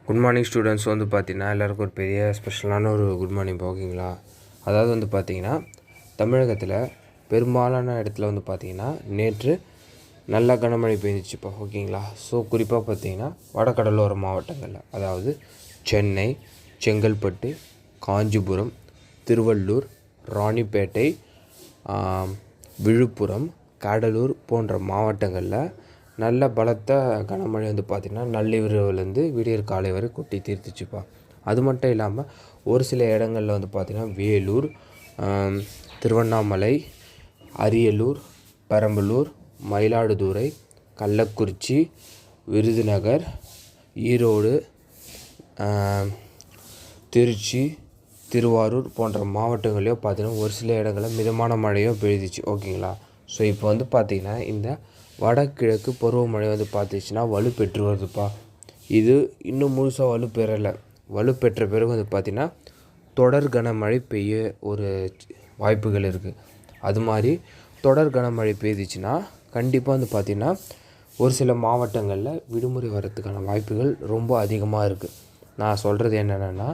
Good morning students வந்து பார்த்தீங்கன்னா எல்லாருக்கும் ஒரு பெரிய ஸ்பெஷலான ஒரு குட் மார்னிங் ஓகேங்களா. அதாவது வந்து பார்த்திங்கன்னா தமிழகத்தில் பெரும்பாலான இடத்துல வந்து பார்த்திங்கன்னா நேற்று நல்ல கனமழை பெய்ஞ்சிச்சுப்பா ஓகேங்களா. ஸோ குறிப்பாக பார்த்திங்கன்னா வடகடலோர மாவட்டங்களில் அதாவது சென்னை, செங்கல்பட்டு, காஞ்சிபுரம், திருவள்ளூர், ராணிப்பேட்டை, விழுப்புரம், கடலூர் போன்ற மாவட்டங்களில் நல்ல பலத்த கனமழை வந்து பார்த்திங்கன்னா நள்ளிரவுலேருந்து விடியற் காலை வரை கொட்டி தீர்த்துச்சுப்பா. அது மட்டும் இல்லாமல் ஒரு சில இடங்களில் வந்து பார்த்திங்கன்னா வேலூர், திருவண்ணாமலை, அரியலூர், பெரம்பலூர், மயிலாடுதுறை, கள்ளக்குறிச்சி, விருதுநகர், ஈரோடு, திருச்சி, திருவாரூர் போன்ற மாவட்டங்களையும் பார்த்திங்கன்னா ஒரு சில இடங்களில் மிதமான மழையும் பெய்துச்சு ஓகேங்களா. ஸோ இப்போ வந்து பார்த்திங்கன்னா இந்த வடகிழக்கு பருவமழை வந்து பார்த்துச்சுன்னா வலுப்பெற்று வருதுப்பா. இது இன்னும் முழுசாக வலுப்பெறலை. வலுப்பெற்ற பிறகு வந்து பார்த்திங்கன்னா தொடர் கனமழை பெய்ய ஒரு வாய்ப்புகள் இருக்குது. அது மாதிரி தொடர் கனமழை பெய்துச்சுன்னா கண்டிப்பாக வந்து பார்த்திங்கன்னா ஒரு சில மாவட்டங்களில் விடுமுறை வரத்துக்கான வாய்ப்புகள் ரொம்ப அதிகமாக இருக்குது. நான் சொல்கிறது என்னென்னா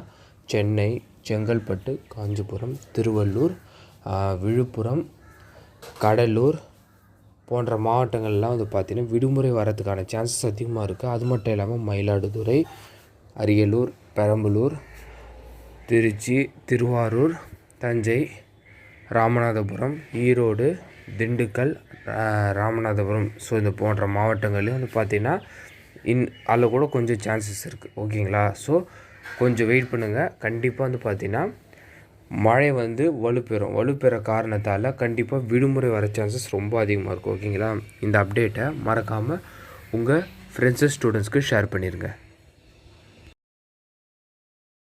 சென்னை, செங்கல்பட்டு, காஞ்சிபுரம், திருவள்ளூர், விழுப்புரம், கடலூர் போன்ற மாவட்டங்கள்லாம் வந்து பார்த்திங்கன்னா விடுமுறை வரத்துக்கான சான்சஸ் அதிகமாக இருக்குது. அது மட்டும் இல்லாமல் மயிலாடுதுறை, அரியலூர், பெரம்பலூர், திருச்சி, திருவாரூர், தஞ்சை, ராமநாதபுரம், ஈரோடு, திண்டுக்கல், ராமநாதபுரம் ஸோ இது போன்ற மாவட்டங்கள்லேயும் வந்து பார்த்திங்கன்னா அதில் கூட கொஞ்சம் சான்சஸ் இருக்குது ஓகேங்களா. ஸோ கொஞ்சம் வெயிட் பண்ணுங்கள். கண்டிப்பாக வந்து பார்த்திங்கன்னா மழை வந்து வலுப்பெற காரணத்தால் கண்டிப்பாக விடுமுறை வர சான்சஸ் ரொம்ப அதிகமாக இருக்கும் ஓகேங்களா. இந்த அப்டேட்டை மறக்காமல் உங்கள் ஃப்ரெண்ட்ஸு ஸ்டூடெண்ட்ஸ்க்கு ஷேர் பண்ணிடுங்க.